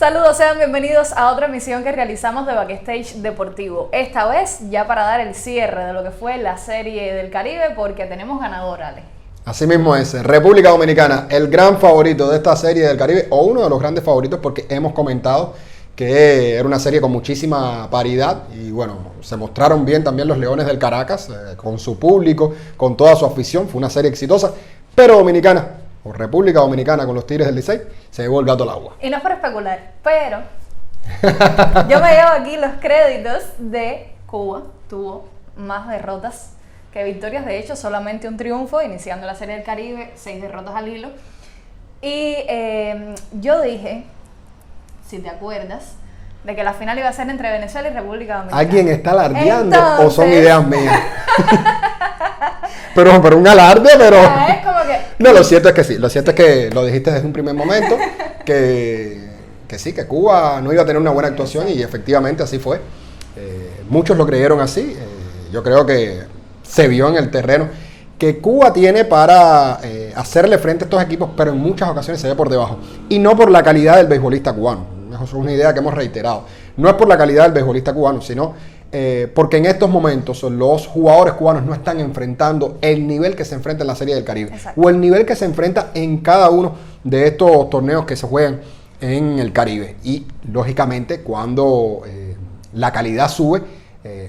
Saludos, sean bienvenidos a otra emisión que realizamos de Backstage Deportivo. Esta vez ya para dar el cierre de lo que fue la Serie del Caribe, porque tenemos ganador, Ale. Así mismo es, República Dominicana, el gran favorito de esta Serie del Caribe, o uno de los grandes favoritos, porque hemos comentado que era una serie con muchísima paridad y bueno, se mostraron bien también los Leones del Caracas, con su público, con toda su afición, fue una serie exitosa, pero Dominicana, o República Dominicana con los Tigres del Licey, se llevó el gato al agua. Y no es por especular, pero yo me llevo aquí los créditos de Cuba. Tuvo más derrotas que victorias, de hecho solamente un triunfo iniciando la Serie del Caribe, 6 derrotas al hilo. Y yo dije, si te acuerdas, de que la final iba a ser entre Venezuela y República Dominicana. ¿Alguien está alardeando Entonces... o son ideas mías? pero un alarde, pero... Es como que... No, lo cierto es que sí, lo cierto es que lo dijiste desde un primer momento, que sí, que Cuba no iba a tener una buena actuación y efectivamente así fue. Muchos lo creyeron así, yo creo que se vio en el terreno que Cuba tiene para hacerle frente a estos equipos, pero en muchas ocasiones se ve por debajo. Y no por la calidad del beisbolista cubano, es una idea que hemos reiterado. No es por la calidad del beisbolista cubano, sino porque en estos momentos los jugadores cubanos no están enfrentando el nivel que se enfrenta en la Serie del Caribe. Exacto. O el nivel que se enfrenta en cada uno de estos torneos que se juegan en el Caribe. Y lógicamente cuando la calidad sube,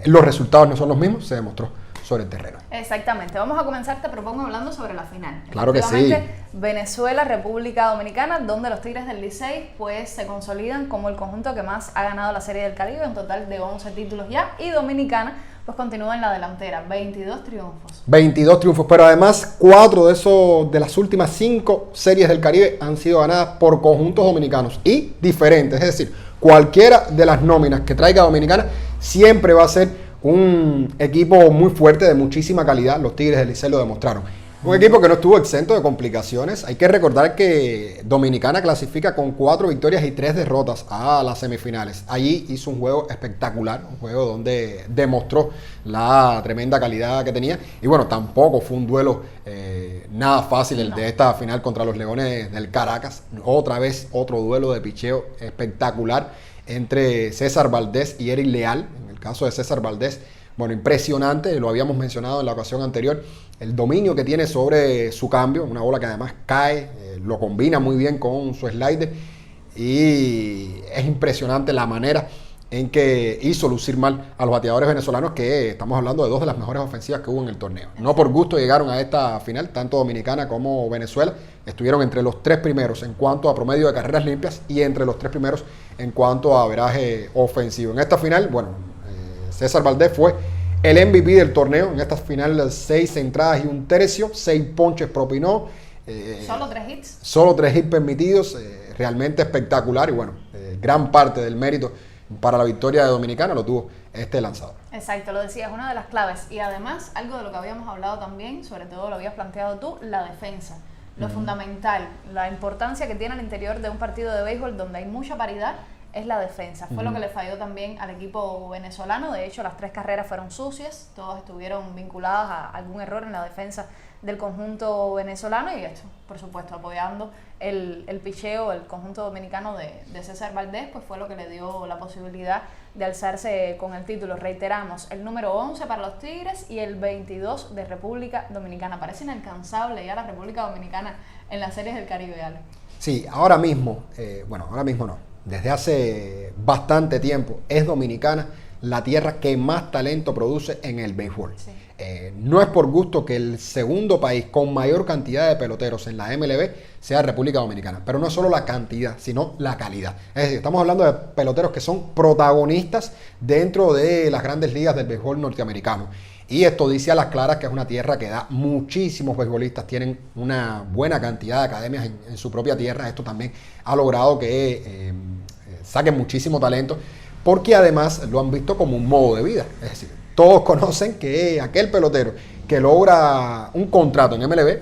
los resultados no son los mismos, se demostró sobre el terreno. Exactamente. Vamos a comenzar, te propongo, hablando sobre la final. Claro que sí. Venezuela, República Dominicana, donde los Tigres del Licey pues se consolidan como el conjunto que más ha ganado la Serie del Caribe, un total de 11 títulos ya, y Dominicana pues continúa en la delantera, 22 triunfos. 22 triunfos, pero además 4 de las últimas 5 series del Caribe han sido ganadas por conjuntos dominicanos y diferentes, es decir, cualquiera de las nóminas que traiga Dominicana siempre va a ser un equipo muy fuerte, de muchísima calidad. Los Tigres del Licey lo demostraron. Un equipo que no estuvo exento de complicaciones. Hay que recordar que Dominicana clasifica con 4 victorias y 3 derrotas a las semifinales. Allí hizo un juego espectacular, un juego donde demostró la tremenda calidad que tenía. Y bueno, tampoco fue un duelo nada fácil el de esta final contra los Leones del Caracas. Otra vez otro duelo de picheo espectacular entre César Valdés y Eric Leal. En el caso de César Valdés, bueno, impresionante, lo habíamos mencionado en la ocasión anterior, el dominio que tiene sobre su cambio, una bola que además cae, lo combina muy bien con su slider y es impresionante la manera en que hizo lucir mal a los bateadores venezolanos, que estamos hablando de 2 de las mejores ofensivas que hubo en el torneo. No por gusto llegaron a esta final, tanto Dominicana como Venezuela, estuvieron entre los 3 primeros en cuanto a promedio de carreras limpias y entre los 3 primeros en cuanto a averaje ofensivo. En esta final, bueno, César Valdés fue el MVP del torneo. En esta final 6 entradas y 1/3, 6 ponches propinó. Solo 3 hits. Solo 3 hits permitidos, realmente espectacular y bueno, gran parte del mérito para la victoria de Dominicana lo tuvo este lanzador. Exacto, lo decías, una de las claves. Y además, algo de lo que habíamos hablado también, sobre todo lo habías planteado tú, la defensa. Lo fundamental, la importancia que tiene al interior de un partido de béisbol donde hay mucha paridad, es la defensa. Fue lo que le falló también al equipo venezolano. De hecho, las 3 carreras fueron sucias, todas estuvieron vinculadas a algún error en la defensa del conjunto venezolano, y esto, por supuesto, apoyando el picheo, el conjunto dominicano de César Valdés, pues fue lo que le dio la posibilidad de alzarse con el título. Reiteramos, el número 11 para los Tigres y el 22 de República Dominicana. Parece inalcanzable ya la República Dominicana en las series del Caribe, Ale. Sí, ahora mismo, ahora mismo no. Desde hace bastante tiempo es Dominicana la tierra que más talento produce en el béisbol. Sí. No es por gusto que el segundo país con mayor cantidad de peloteros en la MLB sea República Dominicana, pero no solo la cantidad, sino la calidad. Es decir, estamos hablando de peloteros que son protagonistas dentro de las grandes ligas del béisbol norteamericano. Y esto dice a las claras que es una tierra que da muchísimos beisbolistas, tienen una buena cantidad de academias en su propia tierra. Esto también ha logrado que saquen muchísimo talento, porque además lo han visto como un modo de vida. Es decir, todos conocen que aquel pelotero que logra un contrato en MLB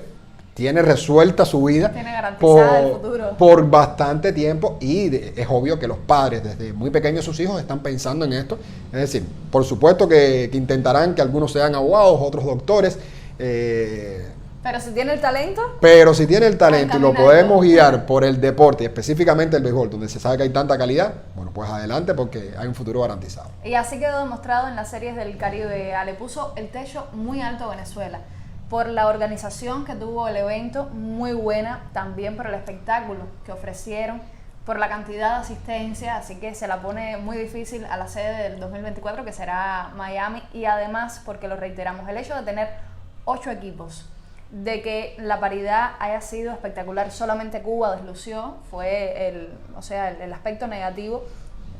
tiene resuelta su vida, tiene garantizada el futuro por bastante tiempo, y es obvio que los padres desde muy pequeños sus hijos están pensando en esto. Es decir, por supuesto que intentarán que algunos sean abogados, otros doctores, Pero si tiene el talento. Pero si tiene el talento y lo caminando. podemos guiar por el deporte, y específicamente el béisbol, donde se sabe que hay tanta calidad, bueno, pues adelante porque hay un futuro garantizado. Y así quedó demostrado en las series del Caribe. Le puso el techo muy alto a Venezuela por la organización que tuvo el evento, muy buena, también por el espectáculo que ofrecieron, por la cantidad de asistencia, así que se la pone muy difícil a la sede del 2024, que será Miami, y además, porque lo reiteramos, el hecho de tener 8 equipos, de que la paridad haya sido espectacular, solamente Cuba deslució, fue el aspecto negativo,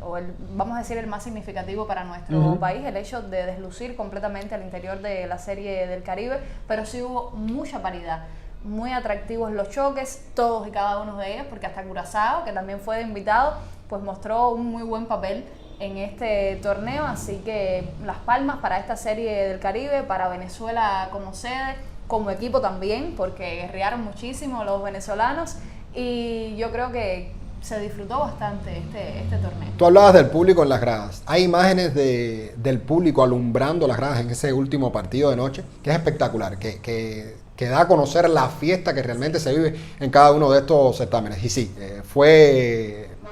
o vamos a decir el más significativo para nuestro país, el hecho de deslucir completamente al interior de la serie del Caribe, pero sí hubo mucha paridad, muy atractivos los choques, todos y cada uno de ellos, porque hasta Curazao, que también fue de invitado, pues mostró un muy buen papel en este torneo, así que las palmas para esta serie del Caribe, para Venezuela como sede, como equipo también, porque guerrearon muchísimo los venezolanos, y yo creo que se disfrutó bastante este torneo. Tú hablabas del público en las gradas. Hay imágenes del público alumbrando las gradas en ese último partido de noche, que es espectacular, que da a conocer la fiesta que realmente se vive en cada uno de estos certámenes. Y sí,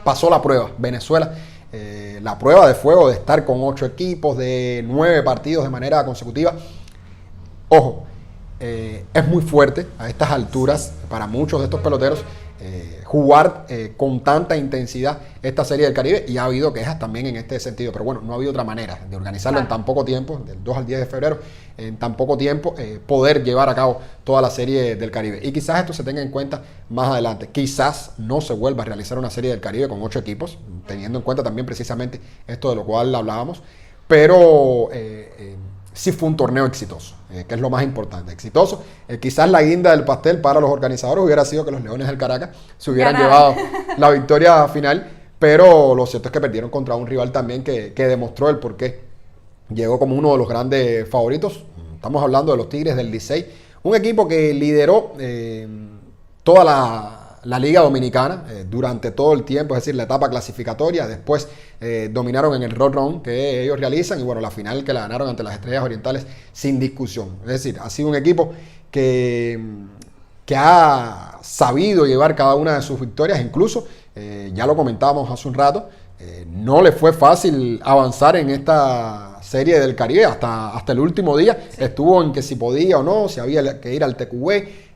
pasó la prueba. Venezuela, la prueba de fuego de estar con 8 equipos, de 9 partidos de manera consecutiva. Ojo, es muy fuerte a estas alturas para muchos de estos peloteros jugar con tanta intensidad esta serie del Caribe, y ha habido quejas también en este sentido, pero bueno, no ha habido otra manera de organizarlo en tan poco tiempo, del 2 al 10 de febrero, en tan poco tiempo, poder llevar a cabo toda la serie del Caribe. Y quizás esto se tenga en cuenta más adelante. Quizás no se vuelva a realizar una serie del Caribe con 8 equipos, teniendo en cuenta también precisamente esto de lo cual hablábamos, pero sí fue un torneo exitoso, que es lo más importante, exitoso. Quizás la guinda del pastel para los organizadores hubiera sido que los Leones del Caracas se hubieran llevado la victoria final, pero lo cierto es que perdieron contra un rival también que demostró el porqué. Llegó como uno de los grandes favoritos. Estamos hablando de los Tigres del Licey, un equipo que lideró toda la Liga Dominicana durante todo el tiempo, es decir, la etapa clasificatoria. Después dominaron en el road run que ellos realizan, y bueno, la final que la ganaron ante las Estrellas Orientales sin discusión. Es decir, ha sido un equipo que ha sabido llevar cada una de sus victorias. Incluso, ya lo comentábamos hace un rato, no le fue fácil avanzar en esta serie del Caribe hasta el último día. Sí. Estuvo en que si podía o no, si había que ir al TQV.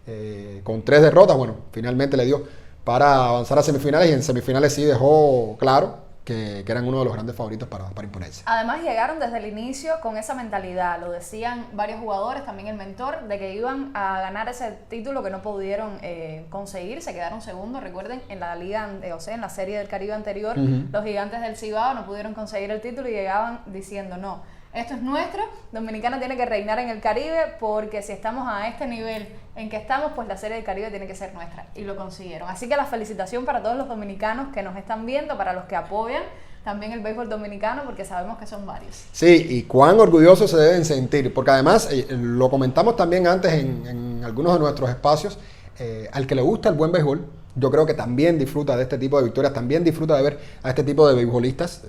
Con 3 derrotas, bueno, finalmente le dio para avanzar a semifinales, y en semifinales sí dejó claro que eran uno de los grandes favoritos para imponerse. Además llegaron desde el inicio con esa mentalidad, lo decían varios jugadores, también el mentor, de que iban a ganar ese título que no pudieron conseguir, se quedaron segundos. Recuerden, en la liga, en la serie del Caribe anterior, los Gigantes del Cibao no pudieron conseguir el título y llegaban diciendo no, esto es nuestro, Dominicana tiene que reinar en el Caribe, porque si estamos a este nivel en que estamos, pues la serie del Caribe tiene que ser nuestra, y lo consiguieron. Así que la felicitación para todos los dominicanos que nos están viendo, para los que apoyan también el béisbol dominicano, porque sabemos que son varios. Sí, y cuán orgullosos se deben sentir, porque además, lo comentamos también antes en algunos de nuestros espacios, al que le gusta el buen béisbol, yo creo que también disfruta de este tipo de victorias, también disfruta de ver a este tipo de beisbolistas,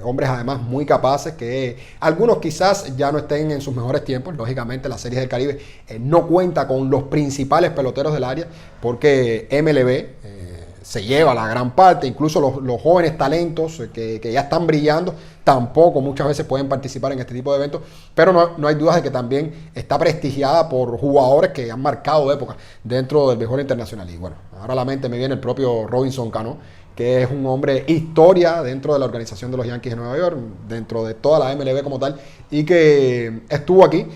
hombres además muy capaces, que algunos quizás ya no estén en sus mejores tiempos. Lógicamente la Serie del Caribe no cuenta con los principales peloteros del área, porque MLB se lleva la gran parte. Incluso los jóvenes talentos que ya están brillando tampoco muchas veces pueden participar en este tipo de eventos, pero no hay dudas de que también está prestigiada por jugadores que han marcado época dentro del béisbol internacional. Y bueno, ahora a la mente me viene el propio Robinson Cano, que es un hombre historia dentro de la organización de los Yankees de Nueva York, dentro de toda la MLB como tal, y que estuvo aquí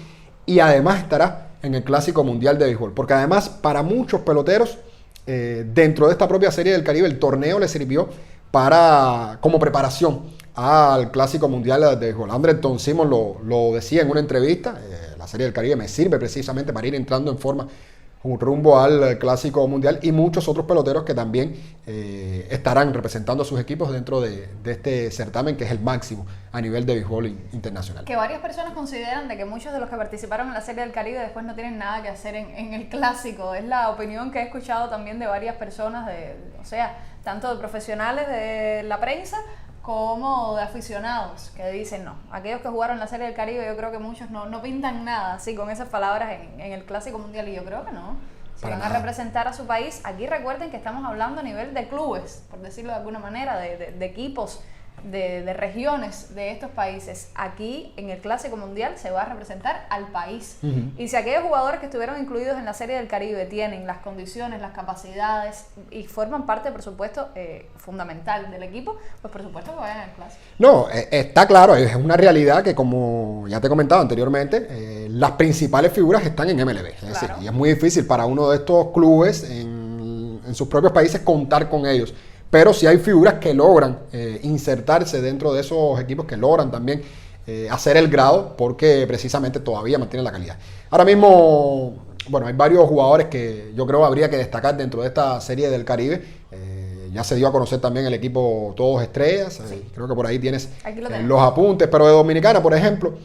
y además estará en el Clásico Mundial de Béisbol, porque además para muchos peloteros dentro de esta propia Serie del Caribe el torneo le sirvió como preparación al Clásico Mundial de Béisbol. Andrelton Simmons lo decía en una entrevista, la Serie del Caribe me sirve precisamente para ir entrando en forma rumbo al Clásico Mundial, y muchos otros peloteros que también estarán representando a sus equipos dentro de este certamen, que es el máximo a nivel de béisbol internacional. Que varias personas consideran de que muchos de los que participaron en la Serie del Caribe después no tienen nada que hacer en el Clásico. Es la opinión que he escuchado también de varias personas, tanto de profesionales de la prensa como de aficionados que dicen no. Aquellos que jugaron la Serie del Caribe, yo creo que muchos no pintan nada así con esas palabras en el Clásico Mundial, y yo creo que no. Si van a representar a su país, aquí recuerden que estamos hablando a nivel de clubes, por decirlo de alguna manera, de equipos, de regiones de estos países. Aquí en el Clásico Mundial se va a representar al país. Y si aquellos jugadores que estuvieron incluidos en la Serie del Caribe tienen las condiciones, las capacidades y forman parte, por supuesto, fundamental del equipo, pues por supuesto que vayan al Clásico. No, está claro, es una realidad que, como ya te he comentado anteriormente, las principales figuras están en MLB. Es decir, y es muy difícil para uno de estos clubes en sus propios países contar con ellos. Pero sí hay figuras que logran insertarse dentro de esos equipos, que logran también hacer el grado, porque precisamente todavía mantienen la calidad. Ahora mismo, bueno, hay varios jugadores que yo creo habría que destacar dentro de esta Serie del Caribe. Ya se dio a conocer también el equipo Todos Estrellas. Sí. Creo que por ahí tienes los apuntes. Pero de Dominicana, por ejemplo,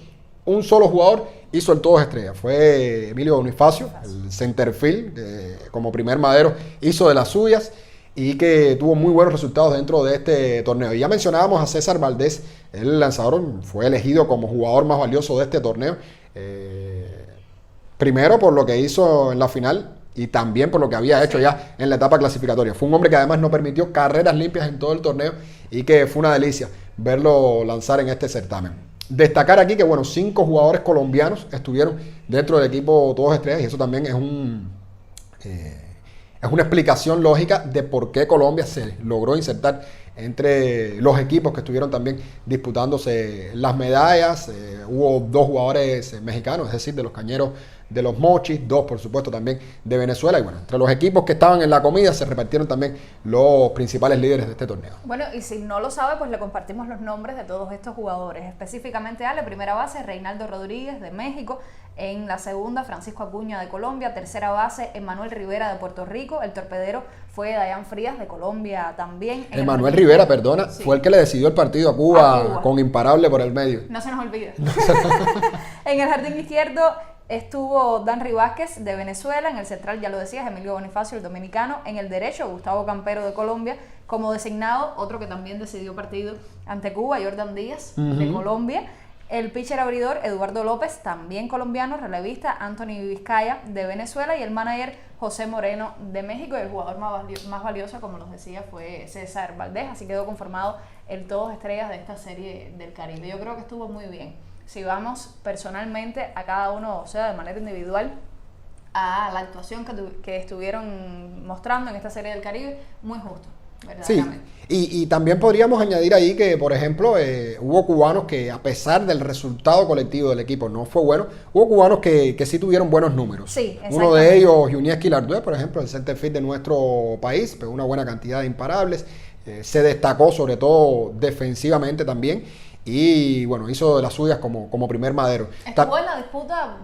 un solo jugador hizo el Todos Estrellas. Fue Emilio Bonifacio, el centerfield, que como primer madero hizo de las suyas y que tuvo muy buenos resultados dentro de este torneo. Y ya mencionábamos a César Valdés, el lanzador, fue elegido como jugador más valioso de este torneo. Primero por lo que hizo en la final y también por lo que había hecho ya en la etapa clasificatoria. Fue un hombre que además no permitió carreras limpias en todo el torneo y que fue una delicia verlo lanzar en este certamen. Destacar aquí que, bueno, 5 jugadores colombianos estuvieron dentro del equipo Todos Estrellas, y eso también es una explicación lógica de por qué Colombia se logró insertar entre los equipos que estuvieron también disputándose las medallas. Hubo 2 jugadores mexicanos, es decir, de los Cañeros de los Mochis, 2 por supuesto también de Venezuela, y bueno, entre los equipos que estaban en la comida se repartieron también los principales líderes de este torneo. Bueno, y si no lo sabe, pues le compartimos los nombres de todos estos jugadores. Específicamente a la primera base, Reinaldo Rodríguez de México. En la segunda, Francisco Acuña de Colombia. Tercera base, Emanuel Rivera de Puerto Rico. El torpedero fue Dayan Frías de Colombia también. Emanuel Rivera, perdona, sí, fue el que le decidió el partido a Cuba con imparable por el medio. No se nos olvide. En el jardín izquierdo estuvo Danry Vázquez de Venezuela. En el central, ya lo decías, Emilio Bonifacio, el dominicano. En el derecho, Gustavo Campero de Colombia. Como designado, otro que también decidió partido ante Cuba, Jordan Díaz de Colombia. El pitcher abridor, Eduardo López, también colombiano. Relevista, Anthony Vizcaya de Venezuela. Y el manager, José Moreno de México. Y el jugador más valioso, como nos decía, fue César Valdés. Así quedó conformado el Todos Estrellas de esta Serie del Caribe. Yo creo que estuvo muy bien. Si vamos personalmente a cada uno, o sea, de manera individual, a la actuación que estuvieron mostrando en esta Serie del Caribe, muy justo. Sí, y también podríamos añadir ahí que, por ejemplo, hubo cubanos que, a pesar del resultado colectivo del equipo no fue bueno, hubo cubanos que sí tuvieron buenos números. Sí, uno de ellos, Yunieski Lardue, por ejemplo, el centerfield de nuestro país, pegó una buena cantidad de imparables, se destacó sobre todo defensivamente también. Y bueno, hizo de las suyas como primer madero. Estuvo en la disputa,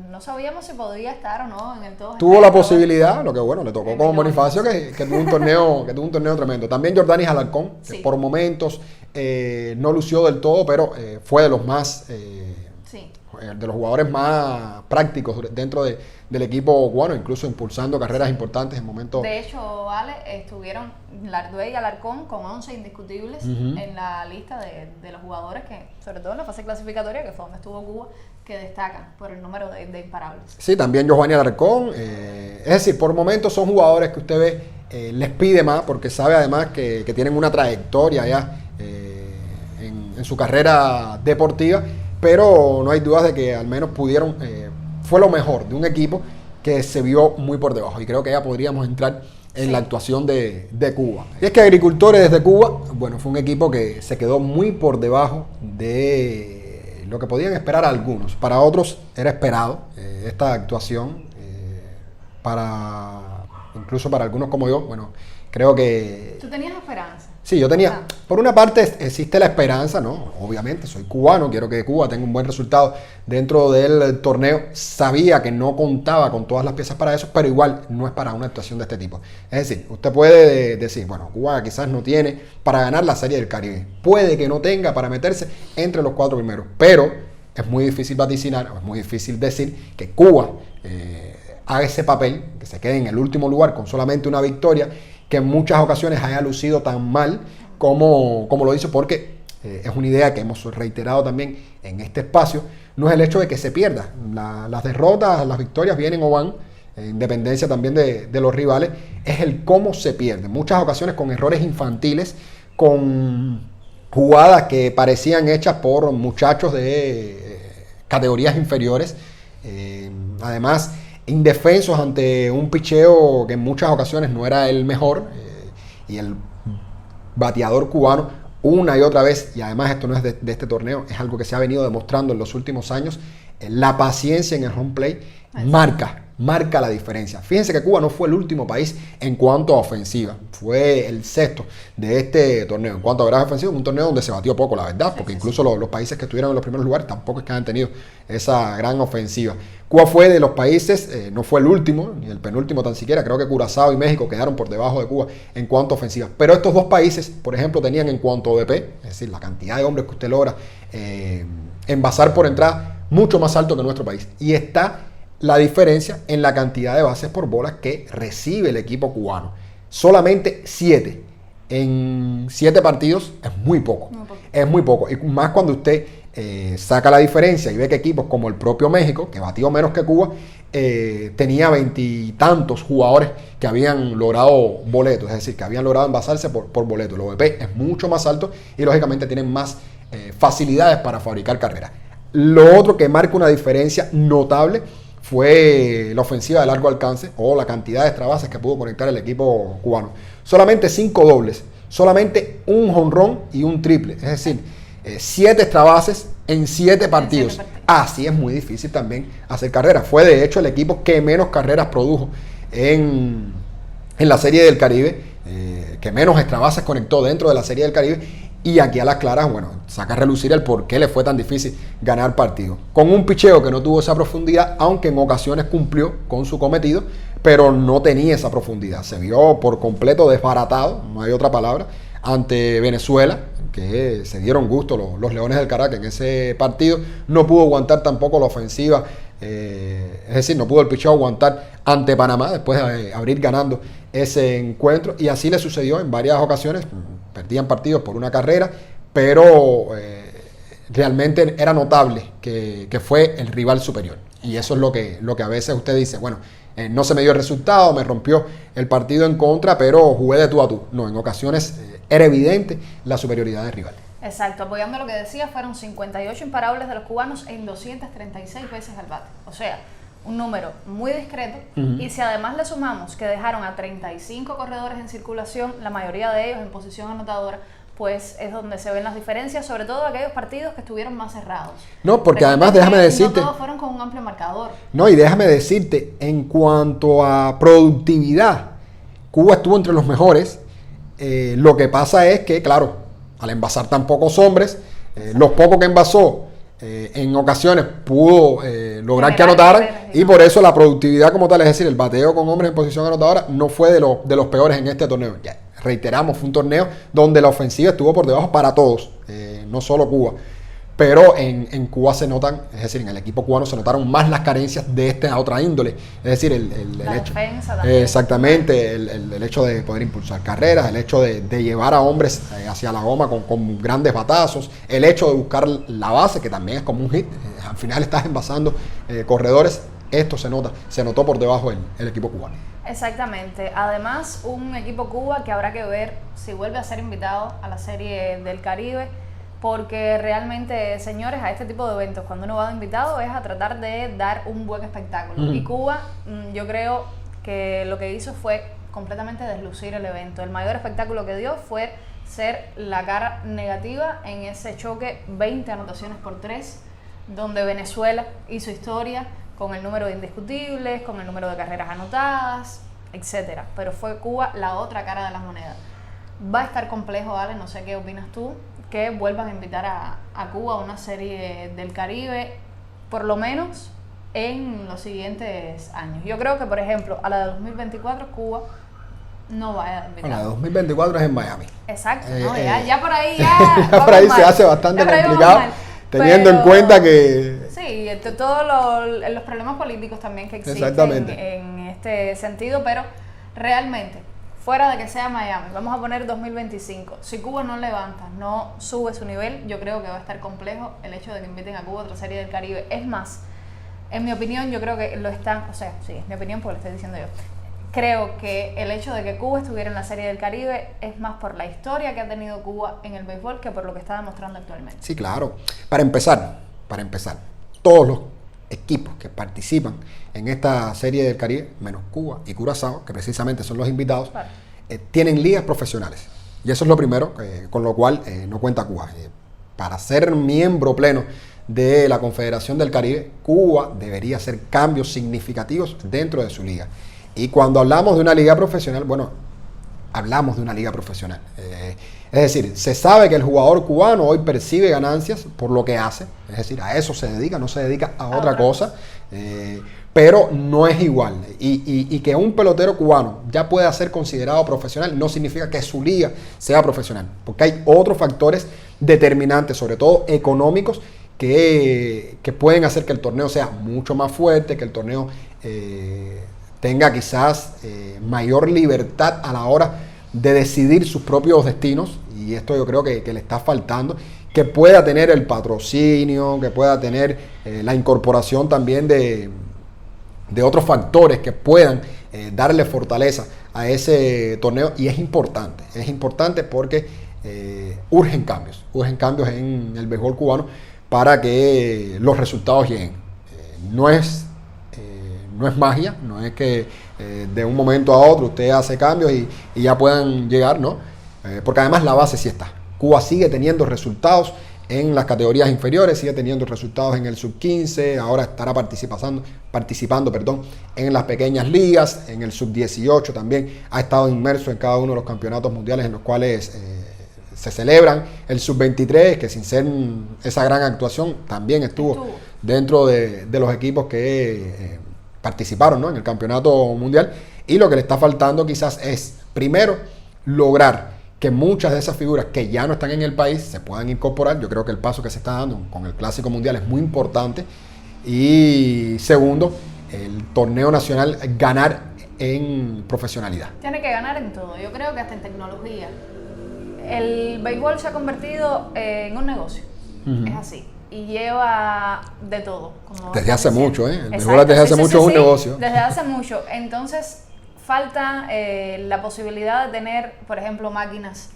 no sabíamos si podía estar o no en el todo. Tuvo la posibilidad, lo que bueno, le tocó como Bonifacio, que tuvo un torneo tremendo. También Jordanis Alarcón, que por momentos no lució del todo, pero fue de los más de los jugadores más prácticos dentro del equipo cubano, incluso impulsando carreras importantes en momentos. De hecho, Ale, estuvieron Lardue y Alarcón con 11 indiscutibles en la lista de los jugadores que, sobre todo en la fase clasificatoria, que fue donde estuvo Cuba, que destacan por el número de imparables. Sí, también Giovanni Alarcón. Es decir, por momentos son jugadores que usted ve, les pide más, porque sabe además que tienen una trayectoria ya en su carrera deportiva, pero no hay dudas de que al menos pudieron, fue lo mejor de un equipo que se vio muy por debajo, y creo que ya podríamos entrar en la actuación de Cuba. Y es que Agricultores desde Cuba, bueno, fue un equipo que se quedó muy por debajo de lo que podían esperar algunos. Para otros era esperado esta actuación, incluso para algunos como yo, bueno, creo que... ¿Tú tenías esperanza? Sí, yo tenía, por una parte existe la esperanza, ¿no? Obviamente, soy cubano, quiero que Cuba tenga un buen resultado dentro del torneo. Sabía que no contaba con todas las piezas para eso, pero igual no es para una actuación de este tipo. Es decir, usted puede decir, bueno, Cuba quizás no tiene para ganar la Serie del Caribe. Puede que no tenga para meterse entre los 4 primeros, pero es muy difícil vaticinar, o es muy difícil decir que Cuba haga ese papel, que se quede en el último lugar con solamente una victoria, que en muchas ocasiones haya lucido tan mal como lo dice, porque es una idea que hemos reiterado también en este espacio, no es el hecho de que se pierda. Las derrotas, las victorias vienen o van, en dependencia también de los rivales, es el cómo se pierde. En muchas ocasiones con errores infantiles, con jugadas que parecían hechas por muchachos de categorías inferiores, además indefensos ante un picheo que en muchas ocasiones no era el mejor, y el bateador cubano una y otra vez, y además esto no es de este torneo, es algo que se ha venido demostrando en los últimos años, la paciencia en el home play marca la diferencia. Fíjense que Cuba no fue el último país en cuanto a ofensiva, fue el sexto de este torneo. En cuanto a veraje ofensivo, un torneo donde se batió poco, la verdad, porque incluso los países que estuvieron en los primeros lugares tampoco es que hayan tenido esa gran ofensiva. Cuba fue de los países, no fue el último, ni el penúltimo tan siquiera, creo que Curazao y México quedaron por debajo de Cuba en cuanto a ofensiva. Pero estos dos países, por ejemplo, tenían en cuanto a ODP, es decir, la cantidad de hombres que usted logra envasar por entrada, mucho más alto que nuestro país. Y está la diferencia en la cantidad de bases por bolas que recibe el equipo cubano. Solamente 7 en 7 partidos es muy poco. Es muy poco. Y más cuando usted saca la diferencia y ve que equipos como el propio México, que batió menos que Cuba, tenía 20 y tantos jugadores que habían logrado boletos, es decir, que habían logrado envasarse por boleto. El OVP es mucho más alto y lógicamente tienen más facilidades para fabricar carreras. Lo otro que marca una diferencia notable fue la ofensiva de largo alcance, o la cantidad de extra bases que pudo conectar el equipo cubano. Solamente 5 dobles, solamente un jonrón y un triple, es decir, 7 extra bases en 7 partidos. Así es muy difícil también hacer carreras. Fue de hecho el equipo que menos carreras produjo en la Serie del Caribe, que menos extra bases conectó dentro de la Serie del Caribe. Y aquí a las claras, bueno, saca a relucir el por qué le fue tan difícil ganar partidos. Con un picheo que no tuvo esa profundidad, aunque en ocasiones cumplió con su cometido, pero no tenía esa profundidad. Se vio por completo desbaratado, no hay otra palabra, ante Venezuela, que se dieron gusto los Leones del Caracas en ese partido. No pudo aguantar tampoco la ofensiva, es decir, no pudo el picheo aguantar ante Panamá después de abrir ganando ese encuentro. Y así le sucedió en varias ocasiones. Perdían partidos por una carrera, pero realmente era notable que fue el rival superior. Y eso es lo que a veces usted dice, bueno, no se me dio el resultado, me rompió el partido en contra, pero jugué de tú a tú. No, en ocasiones era evidente la superioridad del rival. Exacto, apoyando lo que decía, fueron 58 imparables de los cubanos en 236 veces al bate. O sea, un número muy discreto. Y si además le sumamos que dejaron a 35 corredores en circulación, la mayoría de ellos en posición anotadora, pues es donde se ven las diferencias, sobre todo aquellos partidos que estuvieron más cerrados. No, porque además déjame decirte... No todos fueron con un amplio marcador. No, y déjame decirte, en cuanto a productividad, Cuba estuvo entre los mejores. Lo que pasa es que, claro, al envasar tan pocos hombres, los pocos que envasó, en ocasiones pudo lograr que anotaran, y por eso la productividad como tal, es decir, el bateo con hombres en posición anotadora no fue de los peores en este torneo. Ya, reiteramos, fue un torneo donde la ofensiva estuvo por debajo para todos, no solo Cuba, pero en Cuba se notan, es decir, en el equipo cubano se notaron más las carencias de esta otra índole, es decir, el hecho, exactamente, el hecho de poder impulsar carreras, el hecho de llevar a hombres hacia la goma con grandes batazos, el hecho de buscar la base, que también es como un hit, al final estás envasando corredores. Esto se notó por debajo el equipo cubano. Exactamente. Además, un equipo Cuba que habrá que ver si vuelve a ser invitado a la Serie del Caribe, porque realmente, señores, a este tipo de eventos, cuando uno va de invitado, es a tratar de dar un buen espectáculo. Y Cuba, yo creo que lo que hizo fue completamente deslucir el evento. El mayor espectáculo que dio fue ser la cara negativa en ese choque 20 anotaciones por 3, donde Venezuela hizo historia con el número de indiscutibles, con el número de carreras anotadas, etcétera. Pero fue Cuba la otra cara de la moneda. Va a estar complejo, Ale, no sé qué opinas tú, que vuelvan a invitar a Cuba a una Serie del Caribe, por lo menos en los siguientes años. Yo creo que, por ejemplo, a la de 2024 Cuba no va a invitar. La de 2024 es en Miami. Exacto, ¿no? Ya por ahí ya por ahí se hace bastante complicado, teniendo en cuenta que... Sí, todos los problemas políticos también que existen en este sentido, pero realmente fuera de que sea Miami, vamos a poner 2025, si Cuba no levanta, no sube su nivel, yo creo que va a estar complejo el hecho de que inviten a Cuba a otra serie del Caribe. Es más, en mi opinión, yo creo que lo están, o sea, sí, es mi opinión porque lo estoy diciendo yo. Creo que el hecho de que Cuba estuviera en la serie del Caribe es más por la historia que ha tenido Cuba en el béisbol que por lo que está demostrando actualmente. Sí, claro. Para empezar, todos los equipos que participan en esta serie del Caribe, menos Cuba y Curazao, que precisamente son los invitados, claro, tienen ligas profesionales. Y eso es lo primero, con lo cual no cuenta Cuba. Para ser miembro pleno de la Confederación del Caribe, Cuba debería hacer cambios significativos dentro de su liga. Y cuando hablamos de una liga profesional, bueno, hablamos de una liga profesional. Es decir, se sabe que el jugador cubano hoy percibe ganancias por lo que hace. Es decir, a eso se dedica, no se dedica a otra cosa. Pero no es igual. Y que un pelotero cubano ya pueda ser considerado profesional no significa que su liga sea profesional. Porque hay otros factores determinantes, sobre todo económicos, que pueden hacer que el torneo sea mucho más fuerte, que el torneo tenga quizás mayor libertad a la hora de decidir sus propios destinos, y esto yo creo que le está faltando, que pueda tener el patrocinio, que pueda tener la incorporación también de otros factores que puedan darle fortaleza a ese torneo. Y es importante porque urgen cambios en el béisbol cubano para que los resultados lleguen. No es magia, no es que de un momento a otro usted hace cambios y ya puedan llegar, ¿no? Porque además la base sí está. Cuba sigue teniendo resultados en las categorías inferiores, sigue teniendo resultados en el sub-15, ahora estará participando en las pequeñas ligas, en el sub-18 también ha estado inmerso en cada uno de los campeonatos mundiales en los cuales se celebran. El sub-23, que sin ser esa gran actuación, también estuvo dentro de los equipos que participaron, ¿no?, en el campeonato mundial. Y lo que le está faltando quizás es, primero, lograr que muchas de esas figuras que ya no están en el país se puedan incorporar. Yo creo que el paso que se está dando con el Clásico Mundial es muy importante. Y segundo, el torneo nacional, ganar en profesionalidad. Tiene que ganar en todo. Yo creo que hasta en tecnología. El béisbol se ha convertido en un negocio. Es así. Y lleva de todo. Desde hace mucho, ¿eh? El béisbol desde hace mucho es un negocio. Desde hace mucho. Entonces, falta la posibilidad de tener, por ejemplo, máquinas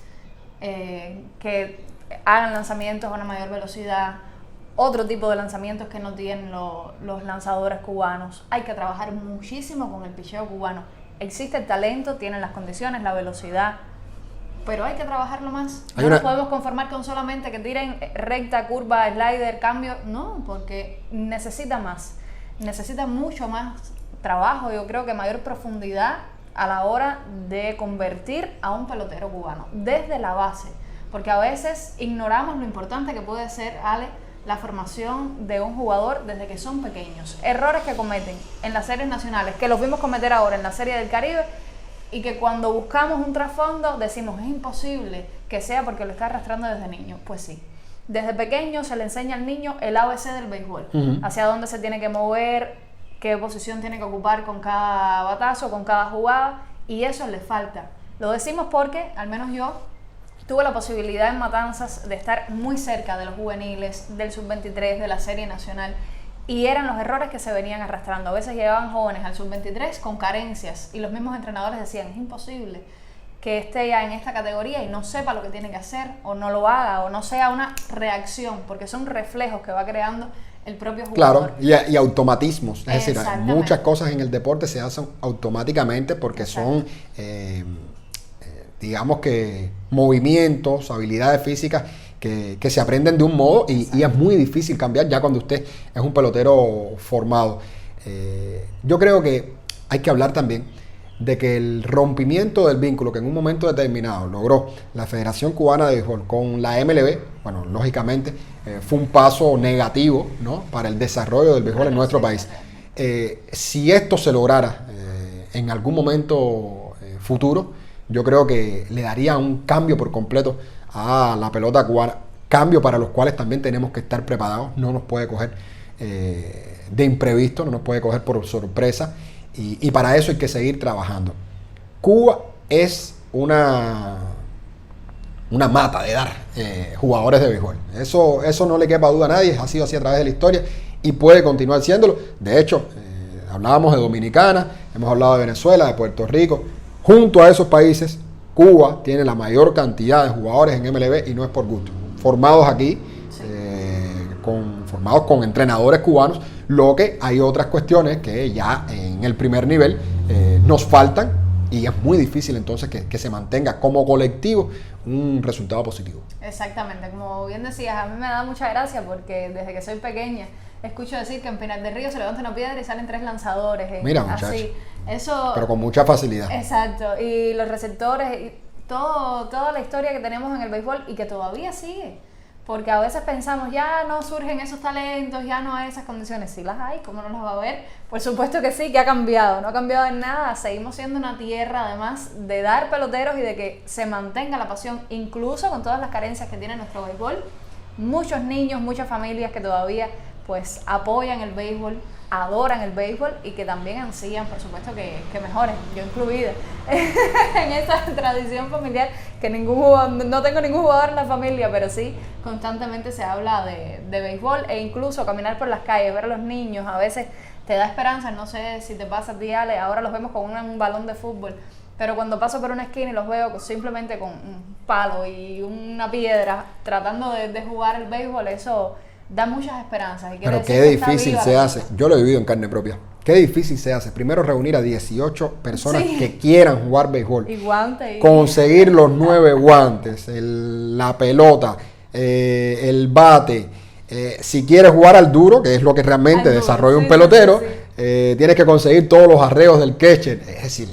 que hagan lanzamientos a una mayor velocidad, otro tipo de lanzamientos que no tienen los lanzadores cubanos. Hay que trabajar muchísimo con el picheo cubano. Existe el talento, tienen las condiciones, la velocidad, pero hay que trabajarlo más. No nos podemos conformar con solamente que tiren recta, curva, slider, cambio. No, porque necesita más. Necesita mucho más trabajo, yo creo que mayor profundidad a la hora de convertir a un pelotero cubano desde la base, porque a veces ignoramos lo importante que puede ser, Ale, la formación de un jugador desde que son pequeños. Errores que cometen en las series nacionales, que los vimos cometer ahora en la Serie del Caribe, y que cuando buscamos un trasfondo decimos es imposible que sea porque lo está arrastrando desde niño. Pues sí. Desde pequeño se le enseña al niño el ABC del béisbol, hacia dónde se tiene que mover, qué posición tiene que ocupar con cada batazo, con cada jugada, y eso le falta. Lo decimos porque, al menos yo, tuve la posibilidad en Matanzas de estar muy cerca de los juveniles, del sub-23, de la Serie Nacional, y eran los errores que se venían arrastrando. A veces llevaban jóvenes al sub-23 con carencias, y los mismos entrenadores decían, es imposible que esté ya en esta categoría y no sepa lo que tiene que hacer, o no lo haga, o no sea una reacción, porque son reflejos que va creando el propio jugador. Claro, y automatismos. Es decir, muchas cosas en el deporte se hacen automáticamente porque son, digamos que, movimientos, habilidades físicas que se aprenden de un modo y es muy difícil cambiar ya cuando usted es un pelotero formado. Yo creo que hay que hablar también de que el rompimiento del vínculo que en un momento determinado logró la Federación Cubana de Béisbol con la MLB, bueno, lógicamente fue un paso negativo, ¿no?, para el desarrollo del béisbol en nuestro país. Si esto se lograra en algún momento futuro, yo creo que le daría un cambio por completo a la pelota cubana, cambio para los cuales también tenemos que estar preparados. No nos puede coger de imprevisto, no nos puede coger por sorpresa. Y para eso hay que seguir trabajando. Cuba es una mata de dar jugadores de béisbol. Eso no le quepa duda a nadie, ha sido así a través de la historia y puede continuar siéndolo. De hecho, hablábamos de Dominicana, hemos hablado de Venezuela, de Puerto Rico. Junto a esos países, Cuba tiene la mayor cantidad de jugadores en MLB y no es por gusto. Formados aquí, Sí. formados con entrenadores cubanos, lo que hay otras cuestiones que ya en el primer nivel nos faltan y es muy difícil entonces que se mantenga como colectivo un resultado positivo. Exactamente, como bien decías, a mí me da mucha gracia porque desde que soy pequeña escucho decir que en Pinar del Río se levanta una piedra y salen 3 lanzadores. Mira, muchacho. Así, eso, Pero con mucha facilidad. exacto, y los receptores, y toda la historia que tenemos en el béisbol y que todavía sigue. Porque a veces pensamos, ya no surgen esos talentos, ya no hay esas condiciones. Sí las hay, ¿cómo no las va a haber? Por supuesto que sí, que ha cambiado. No ha cambiado en nada. Seguimos siendo una tierra, además, de dar peloteros y de que se mantenga la pasión, incluso con todas las carencias que tiene nuestro béisbol. Muchos niños, muchas familias que todavía pues apoyan el béisbol, adoran el béisbol y que también ansían, por supuesto, que mejoren, yo incluida, en esa tradición familiar, que no tengo ningún jugador en la familia, pero sí constantemente se habla de béisbol e incluso caminar por las calles, ver a los niños, a veces te da esperanza, no sé si te pasa a ti, Ale, ahora los vemos con un balón de fútbol, pero cuando paso por una esquina y los veo simplemente con un palo y una piedra tratando de jugar el béisbol, eso da muchas esperanzas. Y pero qué difícil se hace. Yo lo he vivido en carne propia. Qué difícil se hace. Primero reunir a 18 personas que quieran jugar béisbol. Y guantes. Conseguir los 9 guantes, la pelota, el bate. Si quieres jugar al duro, que es lo que realmente desarrolla un pelotero, tienes que conseguir todos los arreos del catcher. Es decir,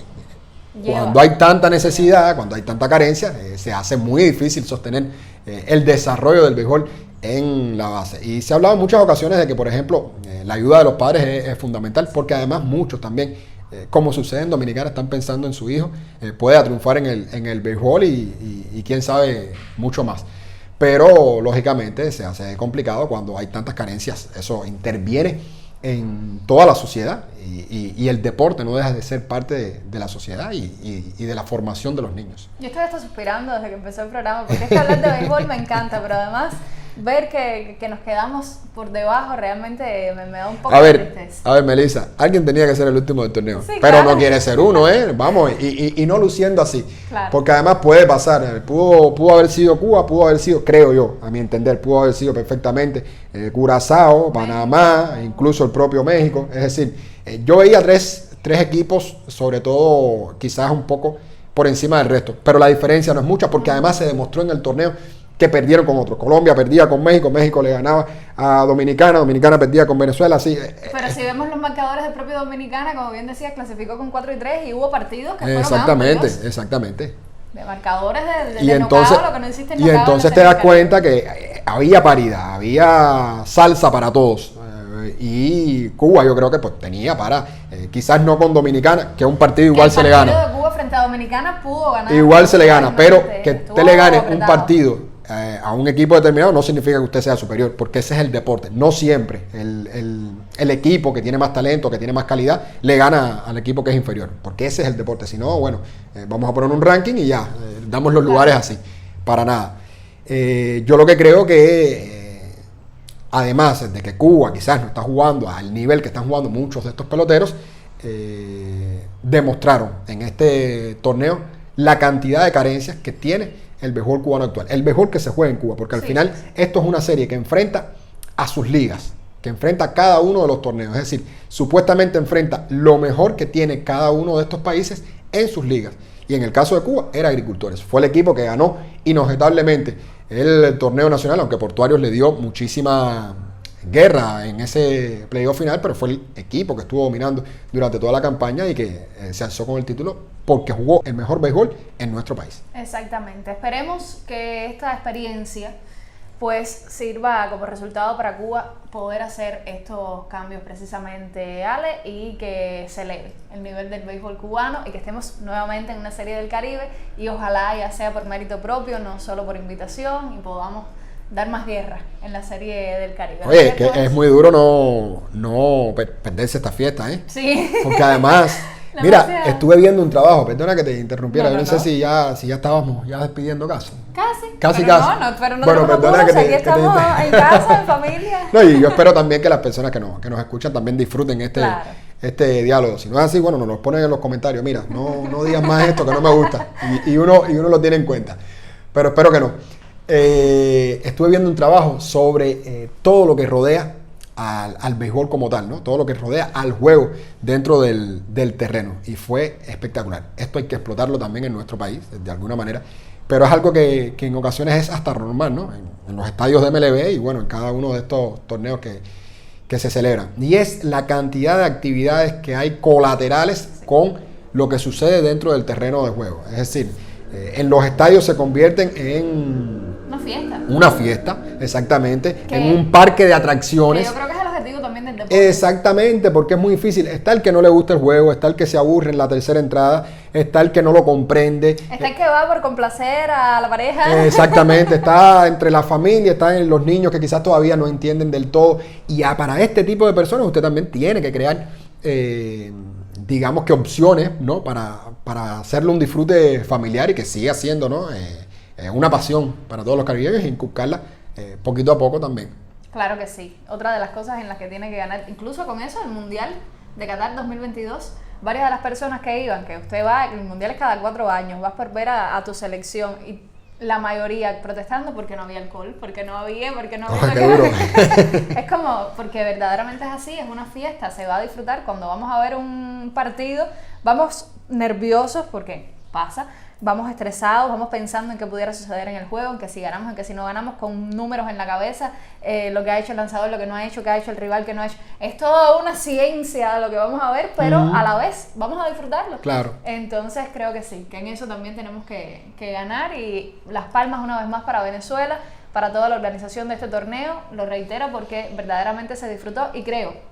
cuando hay tanta necesidad, cuando hay tanta carencia, se hace muy difícil sostener el desarrollo del béisbol en la base. Y se ha hablado en muchas ocasiones de que, por ejemplo, la ayuda de los padres es fundamental, porque además muchos también, como sucede en Dominicana, están pensando en su hijo, pueda triunfar en el béisbol y quién sabe mucho más. Pero, lógicamente, se hace complicado cuando hay tantas carencias. Eso interviene en toda la sociedad y el deporte no deja de ser parte de la sociedad y de la formación de los niños. Yo estoy hasta suspirando desde que empezó el programa, porque es que hablar de béisbol me encanta, pero además ver que nos quedamos por debajo realmente me da un poco de tristeza. A ver, Melissa, alguien tenía que ser el último del torneo, sí, pero claro. No quiere ser uno, vamos, y no luciendo así, Claro. Porque además puede pasar, pudo haber sido Cuba, pudo haber sido, creo yo, a mi entender, pudo haber sido perfectamente Curazao, Panamá, incluso el propio México, es decir, yo veía tres equipos, sobre todo quizás un poco por encima del resto, pero la diferencia no es mucha, porque además se demostró en el torneo que perdieron con otros. Colombia perdía con México, México le ganaba a Dominicana, Dominicana perdía con Venezuela, así. Pero si vemos los marcadores del propio Dominicana, como bien decías, clasificó con 4-3 y hubo partidos que fueron Exactamente. De marcadores de Y entonces, knockout, lo que no existe en y knockout entonces en te das el cuenta que había paridad, había salsa para todos. Y Cuba yo creo que pues tenía para, quizás no con Dominicana, que un partido igual se le gana. El partido de Cuba frente a Dominicana pudo ganar. Igual se le gana, pero que Estuvo usted le gane un apretado. partido a un equipo determinado no significa que usted sea superior, porque ese es el deporte. No siempre el equipo que tiene más talento, que tiene más calidad, le gana al equipo que es inferior, porque ese es el deporte. Si no, bueno, vamos a poner un ranking y ya, damos los lugares así, para nada. Yo lo que creo que, además de que Cuba quizás no está jugando al nivel que están jugando muchos de estos peloteros, demostraron en este torneo la cantidad de carencias que tiene el béisbol cubano actual, el béisbol que se juega en Cuba, porque al final esto es una serie que enfrenta a sus ligas, que enfrenta cada uno de los torneos, es decir, supuestamente enfrenta lo mejor que tiene cada uno de estos países en sus ligas, y en el caso de Cuba era Agricultores, fue el equipo que ganó inobjetablemente el torneo nacional, aunque Portuarios le dio muchísima guerra en ese playoff final, pero fue el equipo que estuvo dominando durante toda la campaña y que se alzó con el título porque jugó el mejor béisbol en nuestro país. Exactamente. Esperemos que esta experiencia pues sirva como resultado para Cuba poder hacer estos cambios precisamente, Ale, y que se eleve el nivel del béisbol cubano y que estemos nuevamente en una serie del Caribe y ojalá ya sea por mérito propio, no solo por invitación, y podamos dar más guerra en la serie del Caribe. Oye, que es muy duro no perderse esta fiesta, ¿eh? Sí. Porque además Mira, Demasiado. estuve viendo un trabajo, perdona que te interrumpiera, No, yo no no, sé no. si ya estábamos ya despidiendo casi. Casi. Casi. Pero no Bueno, tenemos perdona apuros, que aquí estamos en casa, en familia. No, y yo espero también que las personas que nos escuchan también disfruten Claro. este diálogo. Si no es así, bueno, nos lo ponen en los comentarios. Mira, no digas más esto que no me gusta. Y uno lo tiene en cuenta. Pero espero que no. Estuve viendo un trabajo sobre todo lo que rodea al béisbol como tal, ¿no? Todo lo que rodea al juego dentro del terreno. Y fue espectacular. Esto hay que explotarlo también en nuestro país, de alguna manera. Pero es algo que en ocasiones es hasta normal, ¿no? En los estadios de MLB y bueno, en cada uno de estos torneos que se celebran. Y es la cantidad de actividades que hay colaterales con lo que sucede dentro del terreno de juego. Es decir, en los estadios se convierten en Una fiesta. una fiesta, exactamente, Que- en un parque de Que atracciones. yo creo que es el objetivo también del deporte. Exactamente, porque es muy difícil. Está el que no le gusta el juego, está el que se aburre en la tercera entrada, está el que no lo comprende. Está el que va por complacer a la pareja. Exactamente, está entre la familia, están los niños que quizás todavía no entienden del todo. Y para este tipo de personas usted también tiene que crear, digamos que opciones, ¿no? Para hacerle un disfrute familiar y que siga siendo, ¿no? Una pasión para todos los caribeños e inculcarla poquito a poco también. Claro que sí. Otra de las cosas en las que tiene que ganar, incluso con eso, el Mundial de Qatar 2022, varias de las personas que iban, que usted va, el Mundial es cada 4 años, vas por ver a tu selección y la mayoría protestando porque no había alcohol, porque no había. Qué duro. Es como, porque verdaderamente es así, es una fiesta, se va a disfrutar. Cuando vamos a ver un partido, vamos nerviosos porque pasa, vamos estresados, vamos pensando en qué pudiera suceder en el juego, en que si ganamos, en que si no ganamos, con números en la cabeza, lo que ha hecho el lanzador, lo que no ha hecho, qué ha hecho el rival, qué no ha hecho. Es toda una ciencia de lo que vamos a ver, pero a la vez vamos a disfrutarlo. Claro. Entonces creo que sí, que en eso también tenemos que ganar, y las palmas una vez más para Venezuela, para toda la organización de este torneo, lo reitero porque verdaderamente se disfrutó, y creo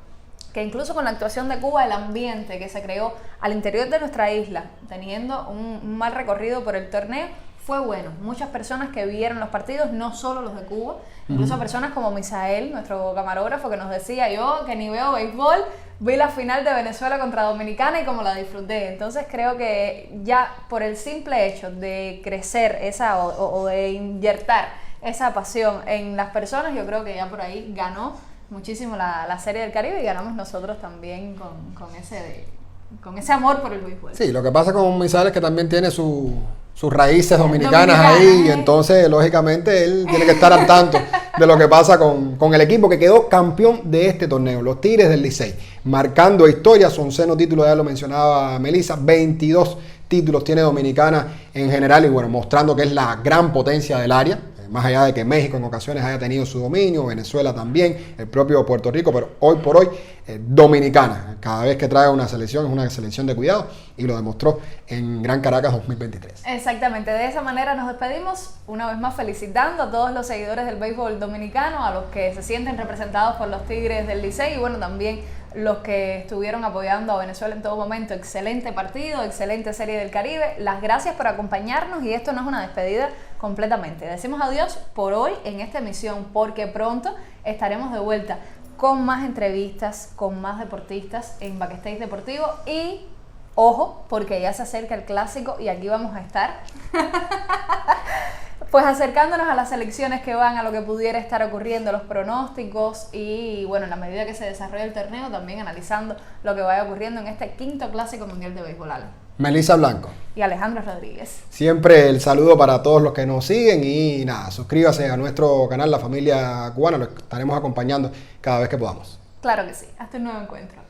que incluso con la actuación de Cuba, el ambiente que se creó al interior de nuestra isla, teniendo un mal recorrido por el torneo, fue bueno. Muchas personas que vieron los partidos, no solo los de Cuba, incluso personas como Misael, nuestro camarógrafo, que nos decía: yo que ni veo béisbol, vi la final de Venezuela contra Dominicana y como la disfruté. Entonces creo que ya por el simple hecho de crecer esa o de inyectar esa pasión en las personas, yo creo que ya por ahí ganó muchísimo la Serie del Caribe, y ganamos nosotros también con ese amor por el béisbol. Sí, lo que pasa con Misael es que también tiene sus raíces dominicanas Dominicanas, ahí, y entonces lógicamente él tiene que estar al tanto de lo que pasa con el equipo que quedó campeón de este torneo, los Tigres del Licey, marcando historia. Su 11º título, ya lo mencionaba Melissa, 22 títulos tiene Dominicana en general, y bueno, mostrando que es la gran potencia del área. Más allá de que México en ocasiones haya tenido su dominio, Venezuela también, el propio Puerto Rico, pero hoy por hoy Dominicana, cada vez que trae una selección es una selección de cuidado, y lo demostró en Gran Caracas 2023. Exactamente, de esa manera nos despedimos, una vez más felicitando a todos los seguidores del béisbol dominicano, a los que se sienten representados por los Tigres del Licey, y bueno, también los que estuvieron apoyando a Venezuela en todo momento. Excelente partido, excelente Serie del Caribe. Las gracias por acompañarnos, y esto no es una despedida completamente. Decimos adiós por hoy en esta emisión, porque pronto estaremos de vuelta con más entrevistas, con más deportistas en Backstage Deportivo, y ojo, porque ya se acerca el clásico y aquí vamos a estar. Pues acercándonos a las selecciones que van, a lo que pudiera estar ocurriendo, los pronósticos, y bueno, en la medida que se desarrolla el torneo, también analizando lo que vaya ocurriendo en este 5º Clásico Mundial de Béisbol. Melissa Blanco. Y Alejandro Rodríguez. Siempre el saludo para todos los que nos siguen, y nada, suscríbase a nuestro canal La Familia Cubana, lo estaremos acompañando cada vez que podamos. Claro que sí. Hasta un nuevo encuentro.